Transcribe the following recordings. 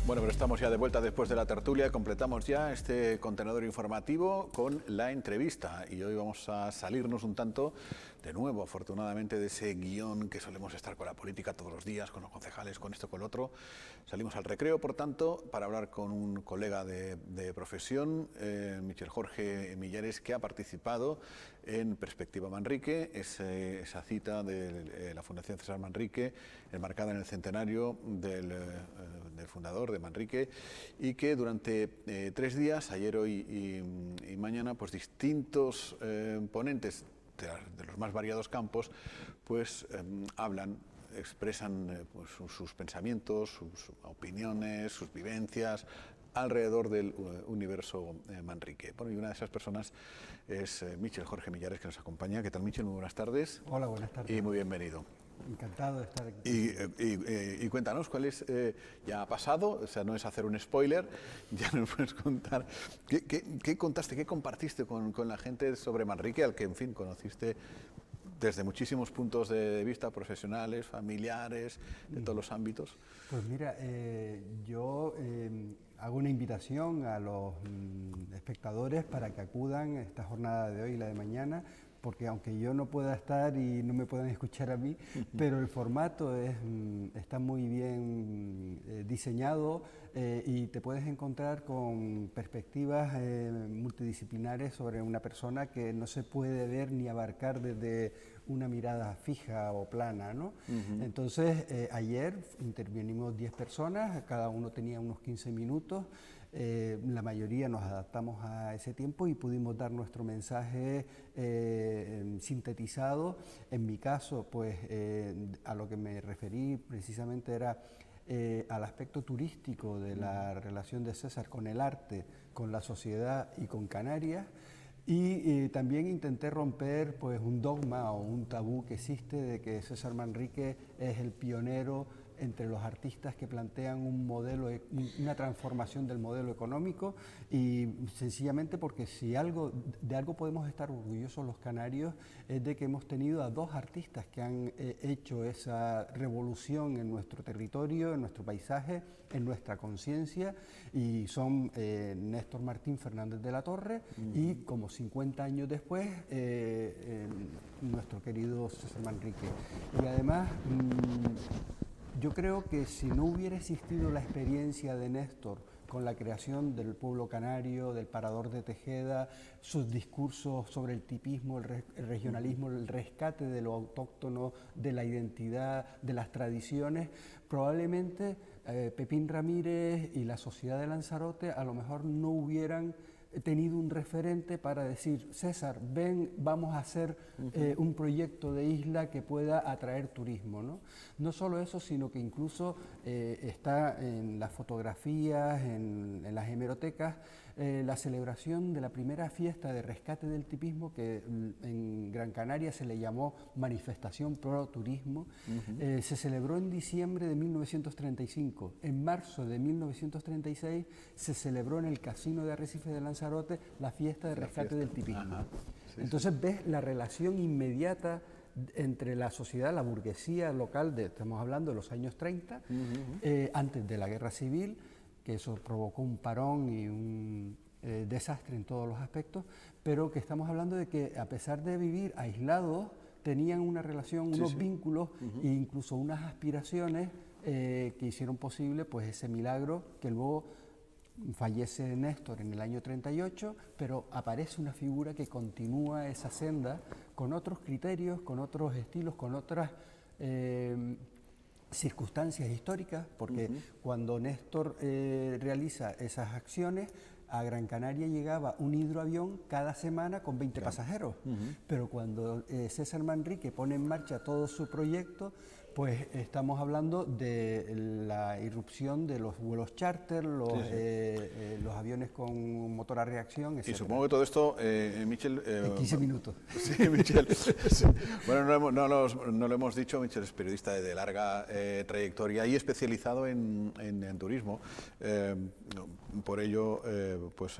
Bueno, pero estamos ya de vuelta después de la tertulia. Completamos ya este contenedor informativo con la entrevista. Y hoy vamos a salirnos un tanto, de nuevo, afortunadamente, de ese guión que solemos estar con la política todos los días, con los concejales, con esto, con lo otro. Salimos al recreo, por tanto, para hablar con un colega de profesión, Michel Jorge Millares, que ha participado en Perspectiva Manrique, esa cita de la Fundación César Manrique, enmarcada en el centenario del fundador de Manrique, y que durante 3 días, ayer, hoy y mañana, pues distintos ponentes de los más variados campos, pues hablan, expresan pues, sus pensamientos, sus opiniones, sus vivencias alrededor del universo Manrique. Bueno, y una de esas personas es Michel Jorge Millares, que nos acompaña. ¿Qué tal, Michel? Muy buenas tardes. Hola, buenas tardes. Y muy bienvenido. Encantado de estar aquí. Y cuéntanos, ¿cuál es? Ya ha pasado, o sea, no es hacer un spoiler, ya nos puedes contar. ¿Qué contaste, qué compartiste con la gente sobre Manrique, al que, en fin, conociste desde muchísimos puntos de vista, profesionales, familiares, de todos los ámbitos? Pues mira, yo hago una invitación a los espectadores para que acudan a esta jornada de hoy y la de mañana, porque aunque yo no pueda estar y no me puedan escuchar a mí, pero el formato está muy bien diseñado y te puedes encontrar con perspectivas multidisciplinares sobre una persona que no se puede ver ni abarcar desde una mirada fija o plana, ¿no? Entonces, ayer intervinimos 10 personas, cada uno tenía unos 15 minutos, la mayoría nos adaptamos a ese tiempo y pudimos dar nuestro mensaje sintetizado. En mi caso, pues a lo que me referí precisamente era al aspecto turístico de la relación de César con el arte, con la sociedad y con Canarias. Y también intenté romper pues un dogma o un tabú que existe de que César Manrique es el pionero entre los artistas que plantean un modelo, una transformación del modelo económico, y sencillamente porque si de algo podemos estar orgullosos los canarios es de que hemos tenido a 2 artistas que han hecho esa revolución en nuestro territorio, en nuestro paisaje, en nuestra conciencia, y son Néstor Martín Fernández de la Torre y, como 50 años después, nuestro querido César Manrique. Y además, yo creo que si no hubiera existido la experiencia de Néstor con la creación del pueblo canario, del Parador de Tejeda, sus discursos sobre el tipismo, el regionalismo, el rescate de lo autóctono, de la identidad, de las tradiciones, probablemente Pepín Ramírez y la sociedad de Lanzarote a lo mejor no hubieran tenido un referente para decir: César, ven, vamos a hacer un proyecto de isla que pueda atraer turismo, ¿no? No solo eso, sino que incluso está en las fotografías, en las hemerotecas, la celebración de la primera fiesta de rescate del tipismo, que en Gran Canaria se le llamó Manifestación Pro Turismo. Se celebró en diciembre de 1935. En marzo de 1936 se celebró en el Casino de Arrecife de Lanzarote la fiesta de rescate del tipismo. Sí, entonces ves la relación inmediata entre la sociedad, la burguesía local, estamos hablando de los años 30, antes de la guerra civil, que eso provocó un parón y un desastre en todos los aspectos, pero que estamos hablando de que, a pesar de vivir aislados, tenían una relación, unos vínculos e incluso unas aspiraciones que hicieron posible pues ese milagro que luego fallece Néstor en el año 38, pero aparece una figura que continúa esa senda con otros criterios, con otros estilos, con otras circunstancias históricas, porque cuando Néstor realiza esas acciones, a Gran Canaria llegaba un hidroavión cada semana con 20 pasajeros, pero cuando César Manrique pone en marcha todo su proyecto, pues estamos hablando de la irrupción de los vuelos charter, los aviones con motor a reacción, etc. Y supongo que todo esto, Michel... en 15 minutos. Sí, Michel. Sí. Bueno, no lo hemos dicho, Michel es periodista de larga trayectoria y especializado en turismo. Por ello, pues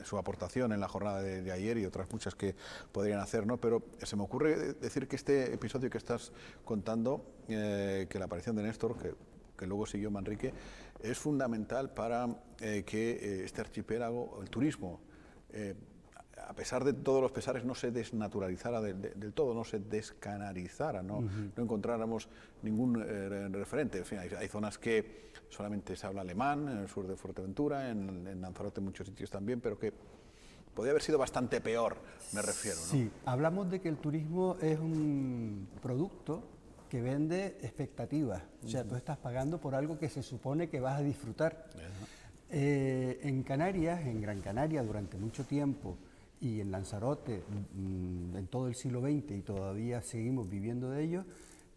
su aportación en la jornada de ayer y otras muchas que podrían hacer, ¿no? Pero se me ocurre decir que este episodio que estás contando, que la aparición de Néstor, que que luego siguió Manrique, es fundamental para que este archipiélago, el turismo, a pesar de todos los pesares, no se desnaturalizara del todo, no se descanarizara, no encontráramos ningún referente. En fin, hay zonas que solamente se habla alemán, en el sur de Fuerteventura, en Lanzarote en muchos sitios también, pero que podría haber sido bastante peor, me refiero, ¿no? Sí, hablamos de que el turismo es un producto que vende expectativas. O sea, tú estás pagando por algo que se supone que vas a disfrutar. En Canarias, en Gran Canaria, durante mucho tiempo, y en Lanzarote, en todo el siglo XX, y todavía seguimos viviendo de ello,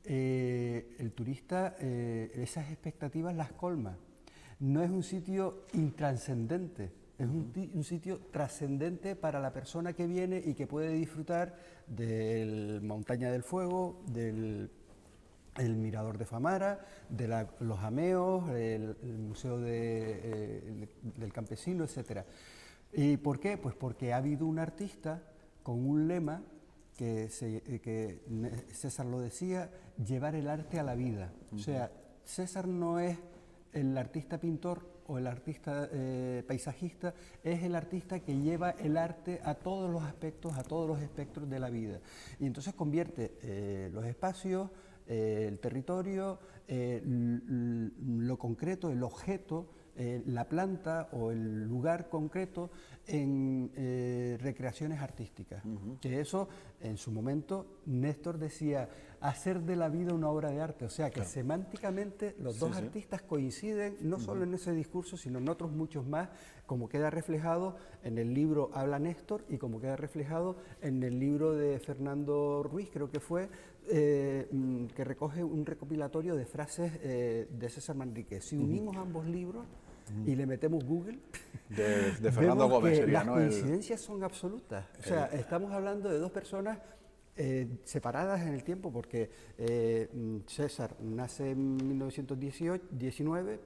el turista esas expectativas las colma. No es un sitio intranscendente, es un sitio trascendente para la persona que viene y que puede disfrutar del Montaña del Fuego, del Mirador de Famara, de los Ameos, el Museo del Campesino, etc. ¿Y por qué? Pues porque ha habido un artista con un lema que César lo decía, llevar el arte a la vida. O sea, César no es el artista pintor o el artista paisajista, es el artista que lleva el arte a todos los aspectos, a todos los espectros de la vida. Y entonces convierte los espacios, el territorio, lo concreto, el objeto, la planta o el lugar concreto en recreaciones artísticas. Que eso, en su momento, Néstor decía, hacer de la vida una obra de arte. O sea, que semánticamente los dos artistas coinciden, no solo en ese discurso, sino en otros muchos más, como queda reflejado en el libro Habla Néstor y como queda reflejado en el libro de Fernando Ruiz, creo que fue, que recoge un recopilatorio de frases de César Manrique. Si unimos ambos libros y le metemos Google, de Fernando Gómez que sería, las ¿no? coincidencias son absolutas. O sea, estamos hablando de dos personas separadas en el tiempo, porque César nace en 1919,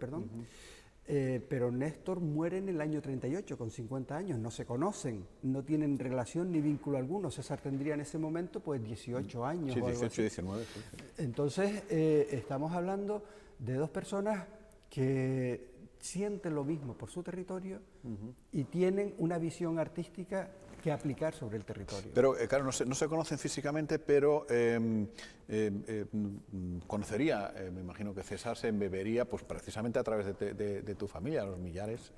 pero Néstor muere en el año 38, con 50 años, no se conocen, no tienen relación ni vínculo alguno. César tendría en ese momento pues 18 años. Sí, o algo 18, así. 19. Sí. Entonces, estamos hablando de dos personas que sienten lo mismo por su territorio y tienen una visión artística que aplicar sobre el territorio. Pero, claro, no se conocen físicamente, pero conocería, me imagino que César se embebería, pues precisamente a través de tu familia, los Millares.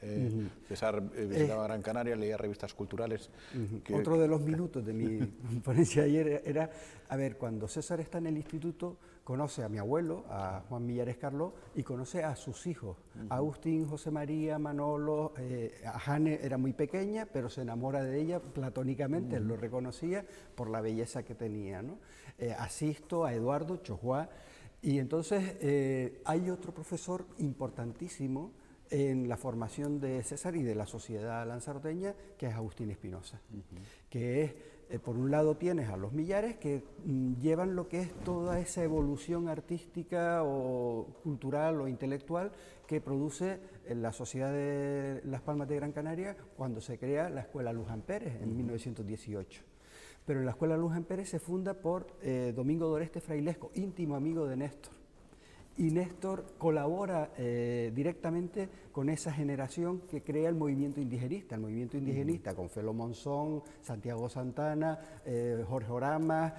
César visitaba Gran Canaria, leía revistas culturales. Otro de los minutos de mi ponencia ayer era, a ver, cuando César está en el instituto, conoce a mi abuelo, a Juan Millares Carló, y conoce a sus hijos, Agustín, José María, Manolo, a Jane era muy pequeña, pero se enamora de ella platónicamente, él lo reconocía por la belleza que tenía, ¿no? A Sisto, a Eduardo, Chojuá, y entonces hay otro profesor importantísimo en la formación de César y de la sociedad lanzaroteña, que es Agustín Espinosa, que es, por un lado tienes a los Millares que llevan lo que es toda esa evolución artística o cultural o intelectual que produce en la sociedad de Las Palmas de Gran Canaria cuando se crea la Escuela Luján Pérez en 1918. Pero la Escuela Luján Pérez se funda por Domingo Doreste Frailesco, íntimo amigo de Néstor. Y Néstor colabora directamente con esa generación que crea el movimiento indigenista con Felo Monzón, Santiago Santana, Jorge Oramas,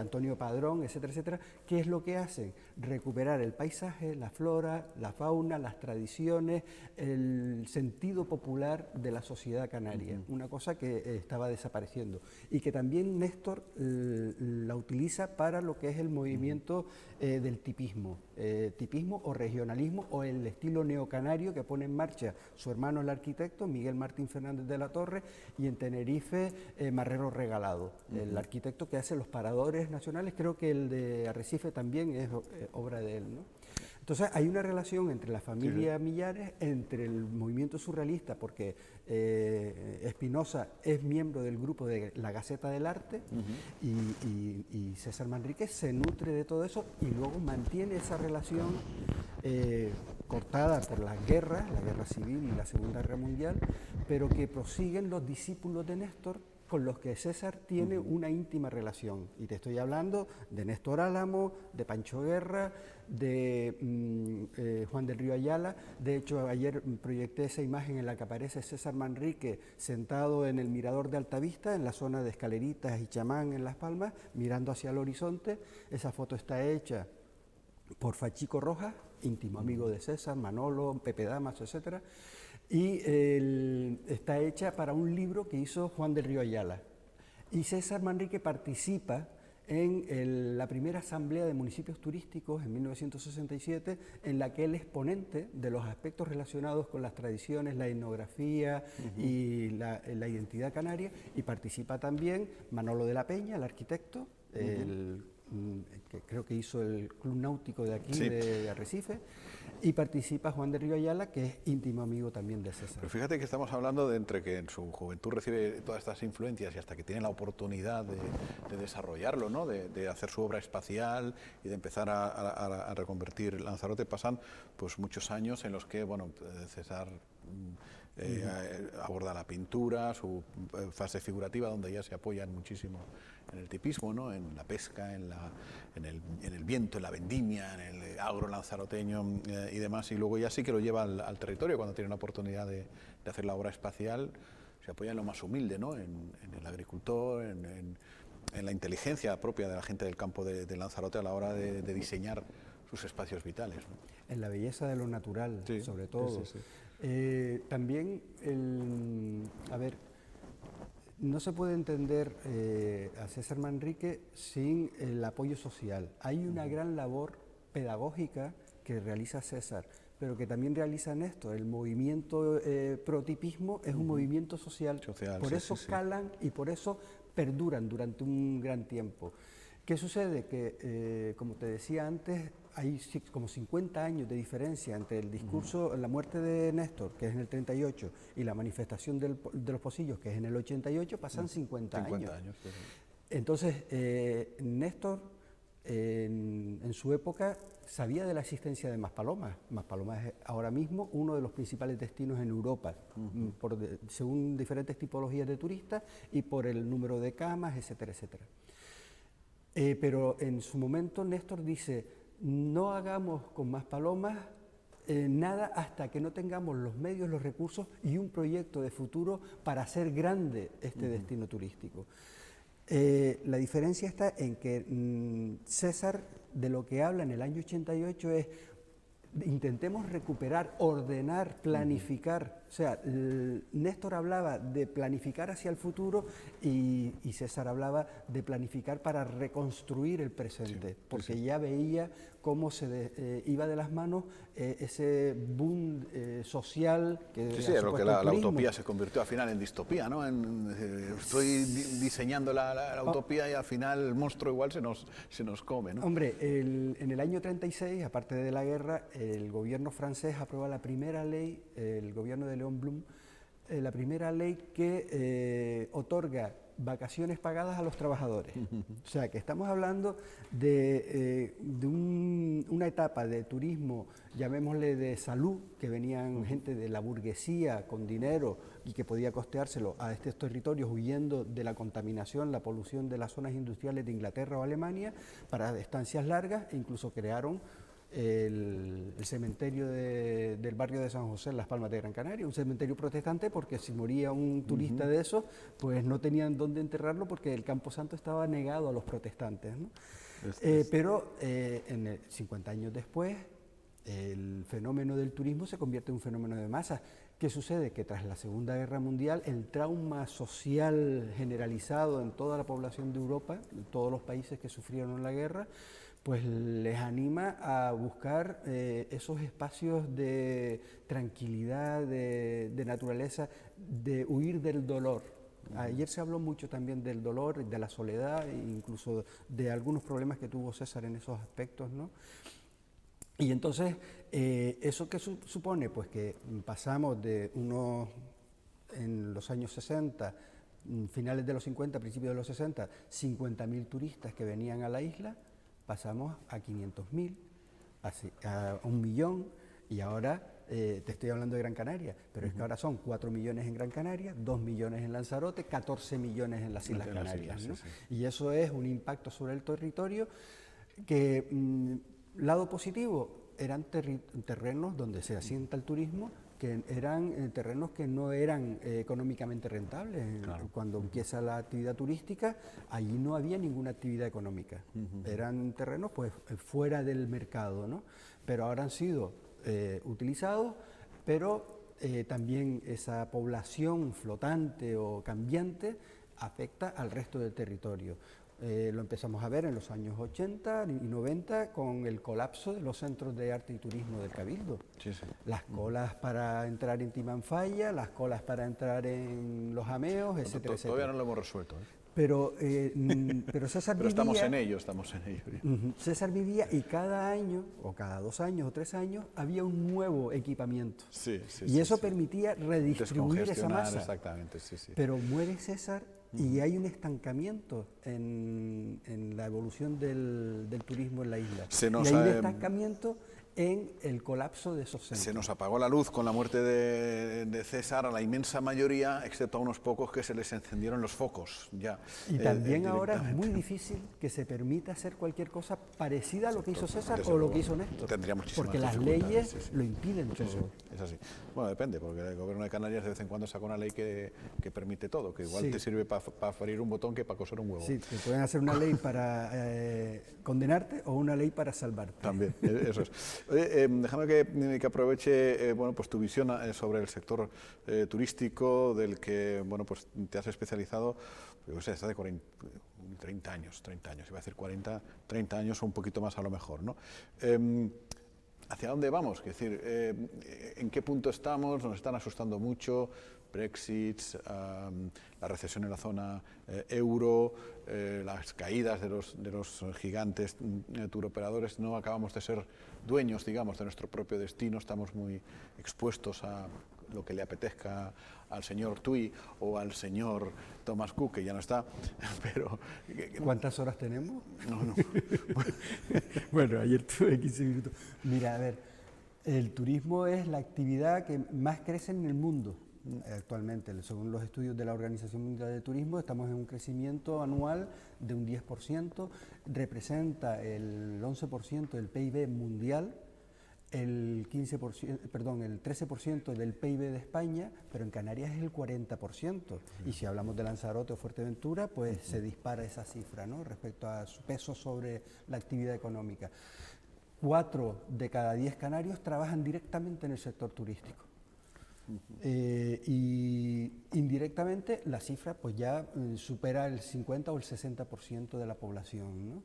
Antonio Padrón, etcétera, etcétera. ¿Qué es lo que hacen? Recuperar el paisaje, la flora, la fauna, las tradiciones, el sentido popular de la sociedad canaria, una cosa que estaba desapareciendo y que también Néstor la utiliza para lo que es el movimiento del tipismo. Tipismo o regionalismo o el estilo neocanario que pone en marcha su hermano el arquitecto Miguel Martín Fernández de la Torre y en Tenerife Marrero Regalado, el arquitecto que hace los paradores nacionales, creo que el de Arrecife también es obra de él, ¿no? Entonces hay una relación entre la familia Millares, entre el movimiento surrealista, porque Espinosa es miembro del grupo de la Gaceta del Arte y César Manrique se nutre de todo eso y luego mantiene esa relación cortada por las guerras, la guerra civil y la Segunda Guerra Mundial, pero que prosiguen los discípulos de Néstor con los que César tiene una íntima relación. Y te estoy hablando de Néstor Álamo, de Pancho Guerra, de Juan del Río Ayala. De hecho, ayer proyecté esa imagen en la que aparece César Manrique sentado en el mirador de Altavista, en la zona de Escaleritas y Chamán, en Las Palmas, mirando hacia el horizonte. Esa foto está hecha por Fachico Rojas, íntimo amigo de César, Manolo, Pepe Damaso, etc. Y está hecha para un libro que hizo Juan del Río Ayala. Y César Manrique participa en la primera asamblea de municipios turísticos en 1967, en la que él es ponente de los aspectos relacionados con las tradiciones, la etnografía y la identidad canaria, y participa también Manolo de la Peña, el arquitecto, que creo que hizo el Club Náutico de aquí, sí, de Arrecife, y participa Juan de Río Ayala, que es íntimo amigo también de César. Pero fíjate que estamos hablando de entre que en su juventud recibe todas estas influencias y hasta que tiene la oportunidad de desarrollarlo, ¿no? De hacer su obra espacial y de empezar a reconvertir Lanzarote, pasan pues muchos años en los que, bueno, César aborda la pintura, su fase figurativa, donde ya se apoyan muchísimo en el tipismo, ¿no? En la pesca, en el viento, en la vendimia, en el agro lanzaroteño y demás, y luego ya sí que lo lleva al territorio cuando tiene la oportunidad de hacer la obra espacial. Se apoya en lo más humilde, ¿no? En el agricultor, en la inteligencia propia de la gente del campo de Lanzarote a la hora de diseñar sus espacios vitales, ¿no? En la belleza de lo natural, sí, sobre todo. Sí, sí, sí. También, a ver, no se puede entender a César Manrique sin el apoyo social. Hay una gran labor pedagógica que realiza César, pero que también realiza Néstor. El movimiento protipismo es un movimiento social, por sí, eso sí, calan y por eso perduran durante un gran tiempo. ¿Qué sucede? Que, como te decía antes, hay como 50 años de diferencia entre el discurso, la muerte de Néstor, que es en el 38, y la manifestación de los Pocillos, que es en el 88, pasan 50 años. Sí. Entonces, Néstor, en su época, sabía de la existencia de Maspalomas. Maspalomas es ahora mismo uno de los principales destinos en Europa, según diferentes tipologías de turistas y por el número de camas, etcétera, etcétera. Pero en su momento Néstor dice, no hagamos con Maspalomas nada hasta que no tengamos los medios, los recursos y un proyecto de futuro para hacer grande este destino turístico. La diferencia está en que César, de lo que habla en el año 88 es, intentemos recuperar, ordenar, planificar. O sea, Néstor hablaba de planificar hacia el futuro y César hablaba de planificar para reconstruir el presente, sí, porque ya veía cómo se iba de las manos ese boom social que lo que la utopía se convirtió al final en distopía, ¿no? Estoy diseñando la utopía y al final el monstruo igual se nos come, ¿no? Hombre, en el año 36, aparte de la guerra, el gobierno francés aprueba la primera ley, el gobierno de Léon Blum, la primera ley que otorga vacaciones pagadas a los trabajadores. O sea, que estamos hablando de una etapa de turismo, llamémosle de salud, que venían gente de la burguesía con dinero y que podía costeárselo a estos territorios huyendo de la contaminación, la polución de las zonas industriales de Inglaterra o Alemania para estancias largas, e incluso crearon el cementerio del barrio de San José en Las Palmas de Gran Canaria, un cementerio protestante, porque si moría un turista de esos, pues no tenían dónde enterrarlo porque el Camposanto estaba negado a los protestantes, ¿no? Pero 50 años después, el fenómeno del turismo se convierte en un fenómeno de masa. ¿Qué sucede? Que tras la Segunda Guerra Mundial, el trauma social generalizado en toda la población de Europa, en todos los países que sufrieron la guerra, pues les anima a buscar esos espacios de tranquilidad, de naturaleza, de huir del dolor. Ayer se habló mucho también del dolor, de la soledad, e incluso de algunos problemas que tuvo César en esos aspectos, ¿no? Y entonces, ¿eso qué supone? Pues que pasamos de en los años 60, finales de los 50, principios de los 60, 50.000 turistas que venían a la isla, pasamos a 500.000, a 1 millón, y ahora te estoy hablando de Gran Canaria, pero es que ahora son 4 millones en Gran Canaria, 2 millones en Lanzarote, 14 millones en las Islas Canarias, ¿no? Y eso es un impacto sobre el territorio que, lado positivo, eran terrenos donde se asienta el turismo, que eran terrenos que no eran económicamente rentables. Claro. Cuando empieza la actividad turística, allí no había ninguna actividad económica. Eran terrenos pues fuera del mercado, ¿no? Pero ahora han sido utilizados, pero también esa población flotante o cambiante afecta al resto del territorio. Lo empezamos a ver en los años 80 y 90 con el colapso de los centros de arte y turismo del Cabildo. Sí, sí. Las colas para entrar en Timanfaya, las colas para entrar en Los Ameos, etcétera, etcétera. Todavía no lo hemos resuelto, ¿eh? Pero César Pero vivía... estamos en ello. César vivía y cada año, o cada 2 años o 3 años, había un nuevo equipamiento. Sí, sí, y eso permitía redistribuir esa masa. Exactamente, sí, sí. Pero muere César y hay un estancamiento en la evolución del turismo en la isla. Y hay un estancamiento en el colapso de esos centros. Se nos apagó la luz con la muerte de César a la inmensa mayoría, excepto a unos pocos que se les encendieron los focos. Ya, y también ahora es muy difícil que se permita hacer cualquier cosa parecida a lo que hizo César o lo que hizo Néstor. Tendría muchísimas porque las leyes lo impiden todo. Sí, es así. Bueno, depende, porque el gobierno de Canarias de vez en cuando saca una ley que permite todo, que igual te sirve para freír un botón que para coser un huevo. Sí, te pueden hacer una ley para condenarte o una ley para salvarte. También, eso es. Oye, déjame que aproveche pues tu visión sobre el sector turístico del que pues te has especializado, yo sé, hasta de 30 años, iba a decir 40, 30 años o un poquito más a lo mejor, ¿no? ¿Hacia dónde vamos? Es decir, ¿en qué punto estamos? Nos están asustando mucho. Brexit, la recesión en la zona euro, las caídas de los gigantes turoperadores. No acabamos de ser dueños, digamos, de nuestro propio destino. Estamos muy expuestos a lo que le apetezca al señor Tui o al señor Thomas Cook, que ya no está, pero... ¿Cuántas horas tenemos? No. Bueno, ayer tuve 15 minutos. Mira, a ver, el turismo es la actividad que más crece en el mundo actualmente. Según los estudios de la Organización Mundial de Turismo, estamos en un crecimiento anual de un 10%, representa el 11% del PIB mundial, el 13% del PIB de España, pero en Canarias es el 40%. Y si hablamos de Lanzarote o Fuerteventura, pues se dispara esa cifra, ¿no?, respecto a su peso sobre la actividad económica. 4 de cada 10 canarios trabajan directamente en el sector turístico. Y indirectamente la cifra pues ya supera el 50 o el 60% de la población, ¿no?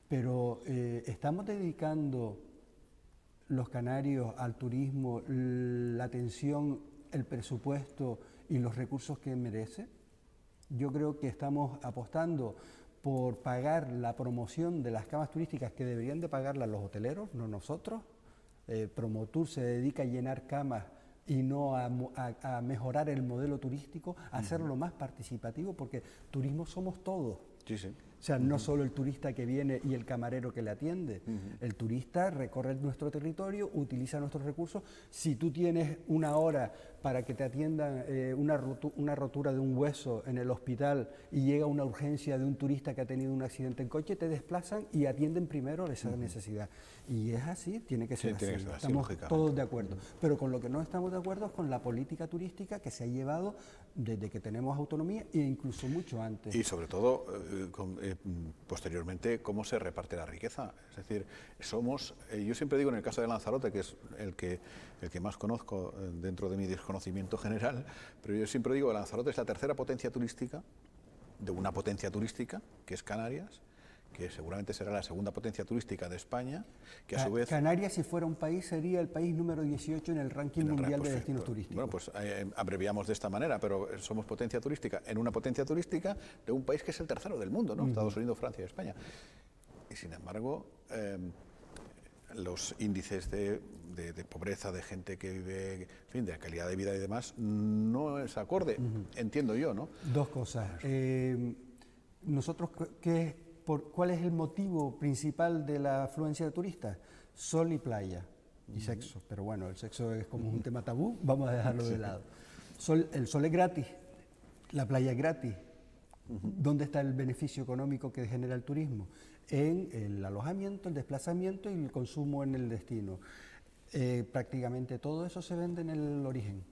Pero estamos dedicando los canarios al turismo la atención, el presupuesto y los recursos que merece. Yo creo que estamos apostando por pagar la promoción de las camas turísticas que deberían de pagarlas los hoteleros, no nosotros. Promotur se dedica a llenar camas y no a mejorar el modelo turístico, a hacerlo más participativo, porque turismo somos todos. Sí, sí. O sea, no solo el turista que viene y el camarero que le atiende. El turista recorre nuestro territorio, utiliza nuestros recursos. Si tú tienes una hora para que te atiendan una rotura de un hueso en el hospital y llega una urgencia de un turista que ha tenido un accidente en coche, te desplazan y atienden primero esa necesidad. Y es así, tiene que ser así. Estamos todos de acuerdo. Pero con lo que no estamos de acuerdo es con la política turística que se ha llevado desde que tenemos autonomía e incluso mucho antes. Y sobre todo, posteriormente, cómo se reparte la riqueza. Es decir, somos, yo siempre digo en el caso de Lanzarote, que es el que más conozco dentro de mi desconocimiento general, pero yo siempre digo que Lanzarote es la tercera potencia turística, de una potencia turística, que es Canarias, que seguramente será la segunda potencia turística de España, que a su vez... Canarias, si fuera un país, sería el país número 18 en el ranking mundial de destinos turísticos. Bueno, pues abreviamos de esta manera, pero somos potencia turística en una potencia turística de un país que es el tercero del mundo, ¿no? Estados Unidos, Francia y España. Y sin embargo, los índices de pobreza, de gente que vive, en fin, de calidad de vida y demás, no es acorde, entiendo yo, ¿no? Dos cosas. Nosotros, ¿cuál es el motivo principal de la afluencia de turistas? Sol y playa. y sexo. Pero bueno, el sexo es como un tema tabú, vamos a dejarlo de lado. El sol es gratis, la playa es gratis. ¿Dónde está el beneficio económico que genera el turismo? En el alojamiento, el desplazamiento y el consumo en el destino. Prácticamente todo eso se vende en el origen.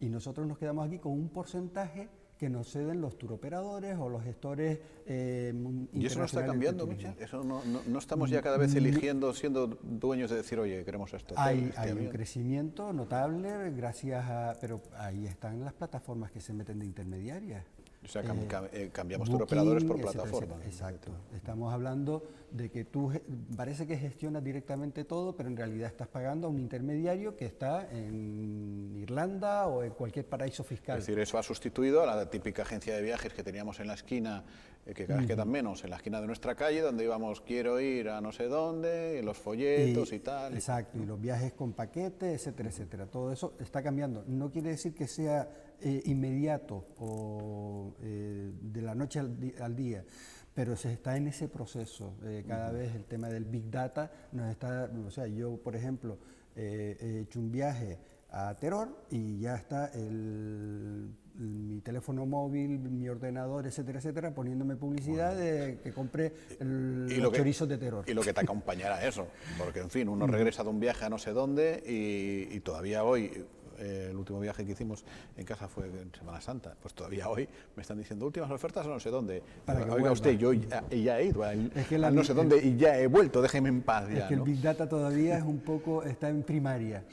Y nosotros nos quedamos aquí con un porcentaje que nos ceden los turoperadores o los gestores internacionales. ¿Y eso no está cambiando, Michel? ¿Eso no estamos ya cada vez eligiendo, siendo dueños de decir, oye, queremos esto? Hay un crecimiento notable gracias a... Pero ahí están las plataformas que se meten de intermediarias. O sea, cambiamos Booking, turoperadores por etcétera, plataforma. etcétera. Exacto. Estamos hablando de que tú parece que gestionas directamente todo, pero en realidad estás pagando a un intermediario que está en Irlanda o en cualquier paraíso fiscal. Es decir, eso ha sustituido a la típica agencia de viajes que teníamos en la esquina, que cada vez quedan menos, en la esquina de nuestra calle, donde íbamos, quiero ir a no sé dónde, los folletos y tal. Exacto, y los viajes con paquete, etcétera, etcétera. Todo eso está cambiando. No quiere decir que sea inmediato o de la noche al día, pero se está en ese proceso. Cada vez el tema del Big Data nos está... O sea, yo, por ejemplo, he hecho un viaje a Teror y ya está mi teléfono móvil, mi ordenador, etcétera, etcétera, poniéndome publicidad de que compré los chorizos de Teror. Y lo que te acompañará a eso, porque en fin, uno regresa de un viaje a no sé dónde y todavía hoy... el último viaje que hicimos en casa fue en Semana Santa, pues todavía hoy me están diciendo últimas ofertas a no sé dónde. Oiga usted, yo ya he ido a no sé dónde y ya he vuelto, déjeme en paz ya. Es que el Big Data todavía es un poco, está en primaria,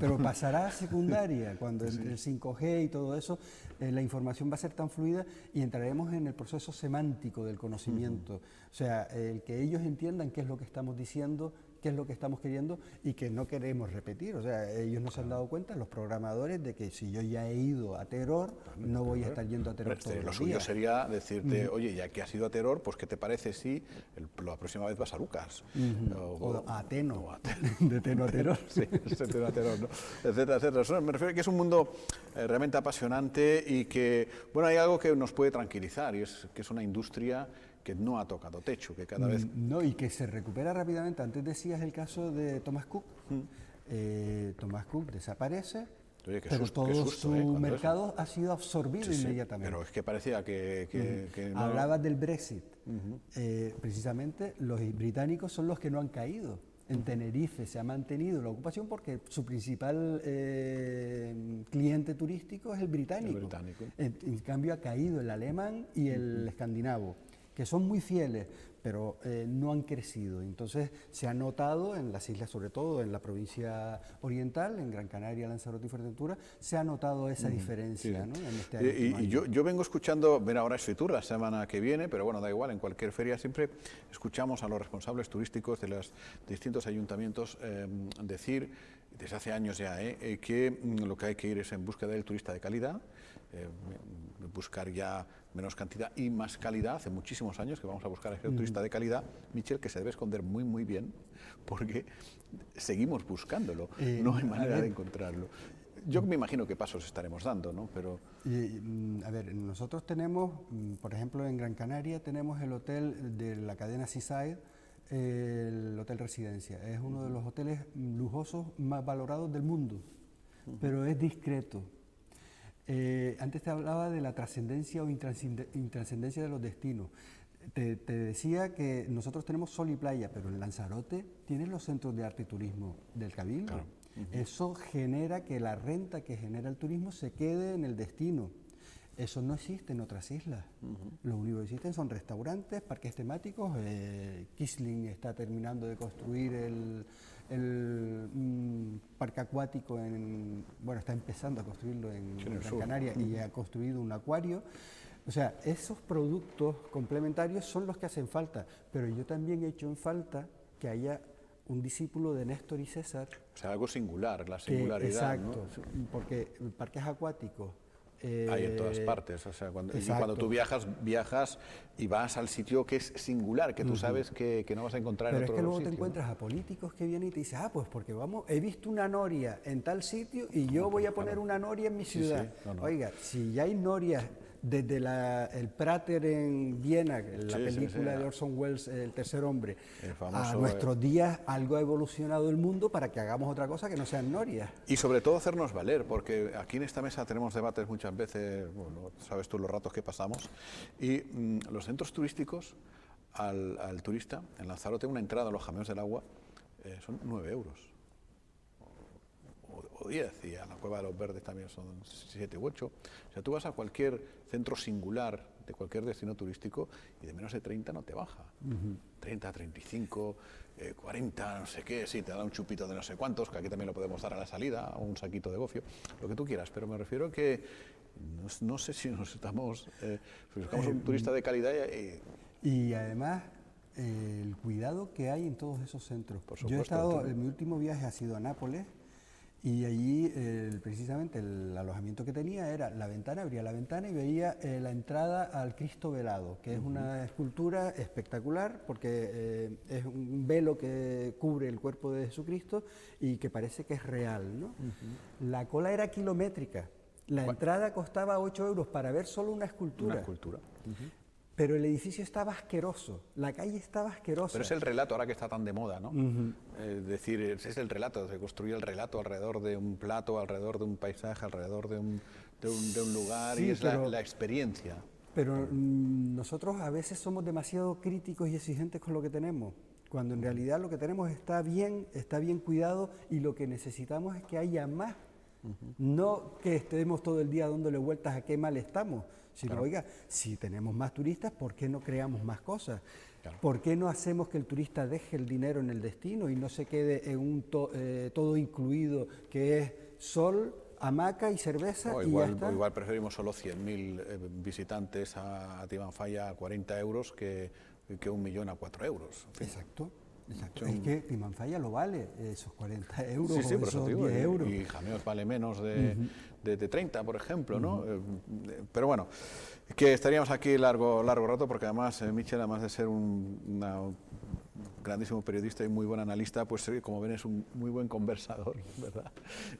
pero pasará a secundaria, cuando entre el 5G y todo eso, la información va a ser tan fluida y entraremos en el proceso semántico del conocimiento. O sea, el que ellos entiendan qué es lo que estamos diciendo, qué es lo que estamos queriendo y que no queremos repetir. O sea, ellos no se han dado cuenta, los programadores, de que si yo ya he ido a Teror, no voy a estar yendo a Teror todos los días. Lo suyo sería decirte, oye, ya que has ido a Teror, pues ¿qué te parece si la próxima vez vas a Lucas? O a Teno, de Teno a Teror. Sí, de Teno a Teror, ¿no? Etcétera, etcétera. Me refiero a que es un mundo realmente apasionante y que, bueno, hay algo que nos puede tranquilizar y es que es una industria que no ha tocado techo, que cada vez... No, y que se recupera rápidamente. Antes decías el caso de Thomas Cook. Thomas Cook desaparece, Oye, pero todo su mercado ha sido absorbido inmediatamente. Pero es que parecía que no... Hablabas del Brexit. Precisamente los británicos son los que no han caído. En Tenerife se ha mantenido la ocupación porque su principal cliente turístico es el británico. En cambio ha caído el alemán y el escandinavo, que son muy fieles, pero no han crecido. Entonces se ha notado en las islas, sobre todo en la provincia oriental, en Gran Canaria, Lanzarote y Fuerteventura, se ha notado esa diferencia, ¿no? En este y yo vengo escuchando, ven ahora es Fitur la semana que viene, pero bueno, da igual, en cualquier feria siempre escuchamos a los responsables turísticos de los distintos ayuntamientos decir, desde hace años ya, que lo que hay que ir es en búsqueda del turista de calidad, buscar ya menos cantidad y más calidad. Hace muchísimos años que vamos a buscar a ese turista de calidad, Michel, que se debe esconder muy muy bien porque seguimos buscándolo, no hay manera de encontrarlo. Yo me imagino que pasos estaremos dando, ¿no? Pero... a ver, nosotros tenemos, por ejemplo, en Gran Canaria tenemos el hotel de la cadena Seaside, el Hotel Residencia. Es uno de los hoteles lujosos más valorados del mundo, pero es discreto. Antes te hablaba de la trascendencia o intrascendencia de los destinos. Te decía que nosotros tenemos sol y playa, pero en Lanzarote tienes los centros de arte y turismo del Cabildo. Claro. Eso genera que la renta que genera el turismo se quede en el destino. Eso no existe en otras islas. Lo único que existen son restaurantes, parques temáticos. Kisling está terminando de construir el parque acuático, está empezando a construirlo en Gran Canaria y ha construido un acuario. O sea, esos productos complementarios son los que hacen falta, pero yo también he hecho en falta que haya un discípulo de Néstor y César. O sea, algo singular, la singularidad. Exacto, ¿no? Porque parques acuáticos... hay en todas partes, o sea, cuando tú viajas y vas al sitio que es singular, que tú sabes que no vas a encontrar en otro sitio. Pero es que luego te encuentras a políticos que vienen y te dicen, pues porque he visto una noria en tal sitio y yo voy a poner una noria en mi ciudad. Oiga, si ya hay norias desde el Prater en Viena, la Sí, sí, película sí. de Orson Welles, El tercer hombre, El a famoso, nuestros días algo ha evolucionado el mundo para que hagamos otra cosa que no sean norias. y sobre todo hacernos valer, porque aquí en esta mesa tenemos debates muchas veces, bueno, sabes tú los ratos que pasamos, y los centros turísticos, al turista, en Lanzarote, una entrada a los Jameos del Agua son 9 euros. O 10, y a la Cueva de los Verdes también son 7 u 8. O sea, tú vas a cualquier centro singular de cualquier destino turístico y de menos de 30 no te baja. 30, 35, 40, no sé qué, sí, te da un chupito de no sé cuántos, que aquí también lo podemos dar a la salida, o un saquito de gofio, lo que tú quieras, pero me refiero que no sé si nos estamos, si buscamos un turista de calidad Y además, el cuidado que hay en todos esos centros. Por Yo he supuesto, estado, entiendo. mi último viaje ha sido a Nápoles, y allí precisamente el alojamiento que tenía era la ventana, abría la ventana y veía la entrada al Cristo velado, que es una escultura espectacular porque es un velo que cubre el cuerpo de Jesucristo y que parece que es real, ¿no? La cola era kilométrica, la entrada costaba 8 euros para ver solo una escultura. una escultura. Pero el edificio estaba asqueroso, la calle estaba asquerosa. Pero es el relato, ahora que está tan de moda, ¿no? Es decir, es el relato, se construye el relato alrededor de un plato, alrededor de un paisaje, alrededor de un lugar, Sí, y es pero- la experiencia. Pero nosotros a veces somos demasiado críticos y exigentes con lo que tenemos, cuando en realidad lo que tenemos está bien cuidado y lo que necesitamos es que haya más. No que estemos todo el día dándole vueltas a qué mal estamos, sino, oiga, si tenemos más turistas, ¿por qué no creamos más cosas? Claro. ¿Por qué no hacemos que el turista deje el dinero en el destino y no se quede en un todo incluido que es sol, hamaca y cerveza O y ya igual, está? o igual preferimos solo 100.000 visitantes a Timanfaya a 40 euros que 1.000.000 a 4 euros. En fin. Exacto. Es que Timanfaya lo vale, esos 40 euros Sí, sí, o por eso esos te digo, 10 euros. y Jameos vale menos de 30, por ejemplo, ¿no? Pero bueno, que estaríamos aquí largo rato, porque además Michel, además de ser un grandísimo periodista y muy buen analista, pues como ven es un muy buen conversador, ¿verdad?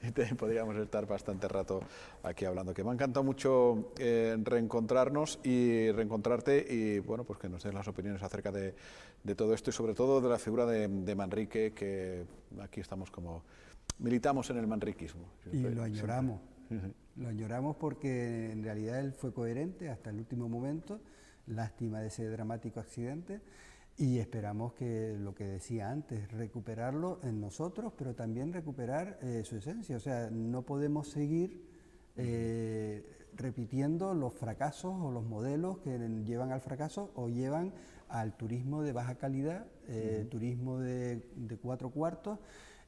Y podríamos estar bastante rato aquí hablando. Que me ha encantado mucho reencontrarnos y reencontrarte y, bueno, pues que nos des las opiniones acerca de todo esto y sobre todo de la figura de Manrique, que aquí estamos como militamos en el manriquismo. Y lo añoramos. Lo añoramos porque en realidad él fue coherente hasta el último momento, lástima de ese dramático accidente, y esperamos que lo que decía antes, recuperarlo en nosotros, pero también recuperar su esencia. O sea, no podemos seguir repitiendo los fracasos o los modelos que llevan al fracaso o llevan al turismo de baja calidad, turismo de 4 cuartos,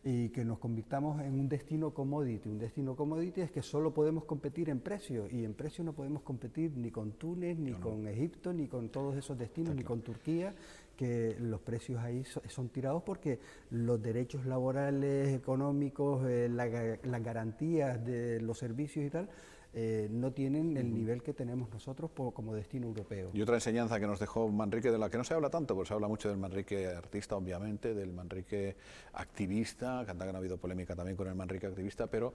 y que nos convirtamos en un destino commodity. Un destino commodity es que solo podemos competir en precio, y en precio no podemos competir ni con Túnez, ni con Egipto, ni con todos esos destinos, ni con Turquía, que los precios ahí son tirados porque los derechos laborales, económicos, las garantías de los servicios y tal, no tienen el nivel que tenemos nosotros como destino europeo. Y otra enseñanza que nos dejó Manrique, de la que no se habla tanto, pues se habla mucho del Manrique artista, obviamente, del Manrique activista, que ha habido polémica también con el Manrique activista, pero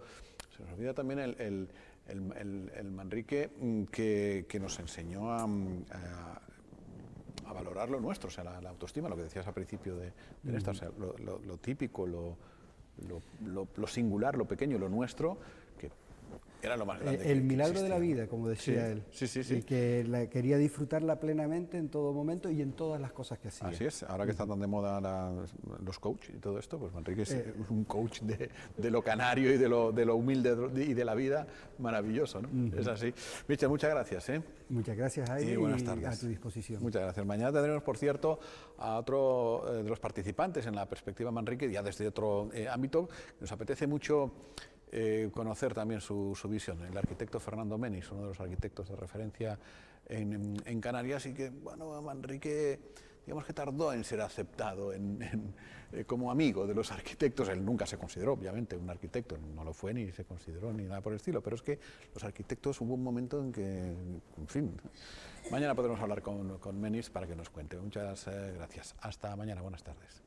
se nos olvida también el Manrique que nos enseñó a valorar lo nuestro, o sea, la autoestima, lo que decías al principio de esta, o sea, lo típico, lo singular, lo pequeño, lo nuestro, que era lo más grande. El que milagro de la existía. vida, como decía él. Sí. Y que quería disfrutarla plenamente en todo momento y en todas las cosas que hacía. Así es, ahora que está tan de moda los coach y todo esto, pues Manrique es un coach de lo canario y de lo humilde y de la vida maravilloso, ¿no? Es así. Michel, muchas gracias. Muchas gracias, Jaime, Y buenas tardes. a tu disposición. Muchas gracias. Mañana tendremos, por cierto, a otro de los participantes en la perspectiva Manrique, ya desde otro ámbito. Nos apetece mucho conocer también su visión. El arquitecto Fernando Menis, uno de los arquitectos de referencia en Canarias, y que, bueno, Manrique, digamos que tardó en ser aceptado como amigo de los arquitectos. Él nunca se consideró, obviamente, un arquitecto, no lo fue ni se consideró ni nada por el estilo, pero es que los arquitectos hubo un momento en que, en fin, mañana podremos hablar con Menis para que nos cuente. Muchas gracias. Hasta mañana, buenas tardes.